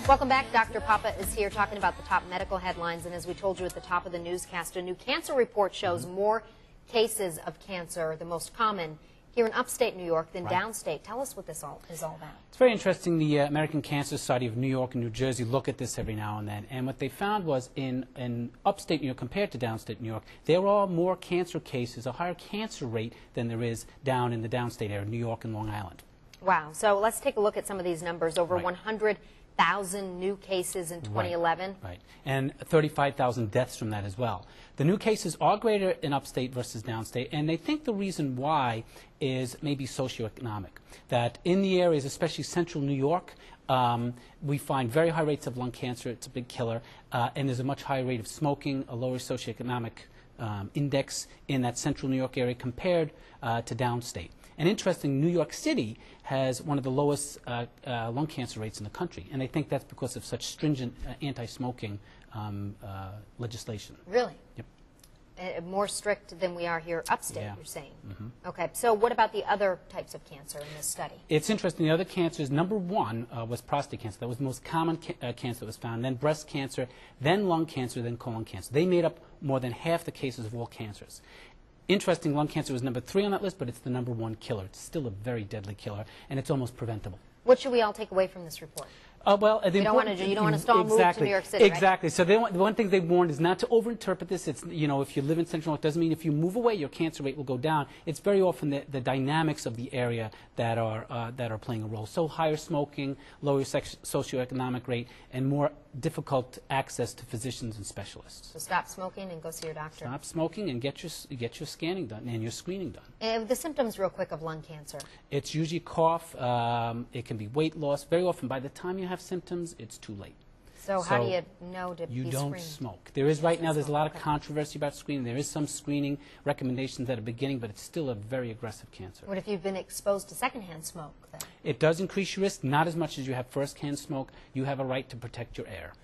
Welcome back. Dr. Papa is here talking about the top medical headlines. And as we told you at the top of the newscast, a new cancer report shows more cases of cancer, the most common, here in upstate New York than downstate. Tell us what this is all about. It's very interesting. The American Cancer Society of New York and New Jersey look at this every now and then. And what they found was in upstate New York compared to downstate New York, there are more cancer cases, a higher cancer rate than there is down in the downstate area, New York and Long Island. Wow. So let's take a look at some of these numbers. Over 100,000 new cases in 2011. Right. And 35,000 deaths from that as well. The new cases are greater in upstate versus downstate, and they think the reason why is maybe socioeconomic. That in the areas, especially central New York, we find very high rates of lung cancer. It's a big killer. And there's a much higher rate of smoking, a lower socioeconomic index in that central New York area compared to downstate. And interesting, New York City has one of the lowest lung cancer rates in the country, and they think that's because of such stringent anti-smoking legislation. Really? Yep. More strict than we are here upstate, Yeah. you're saying. Mm-hmm. Okay, so what about the other types of cancer in this study? It's interesting. The other cancers, number one was prostate cancer. That was the most common cancer that was found. Then breast cancer, then lung cancer, then colon cancer. They made up more than half the cases of all cancers. Interesting, lung cancer was number 3 on that list, but it's the number 1 killer. It's still a very deadly killer, and it's almost preventable. What should we all take away from this report? Well, you don't want to stall move to New York City, Exactly. Right? So the one thing they warned is not to overinterpret this. It's, you know, if you live in Central New York, doesn't mean if you move away, your cancer rate will go down. It's very often the dynamics of the area that are playing a role. So higher smoking, lower socioeconomic rate, and more difficult access to physicians and specialists. So stop smoking and go see your doctor. Stop smoking and get your scanning done and your screening done. And the symptoms, real quick, of lung cancer. It's usually cough. It can be weight loss. Very often, by the time you have symptoms, it's too late. So how do you know to be You don't screened? smoke. There is right now, there's a lot of controversy about screening. There is some screening recommendations at the beginning, but it's still a very aggressive cancer. What if you've been exposed to secondhand smoke then? It does increase your risk, not as much as you have first-hand smoke. You have a right to protect your air.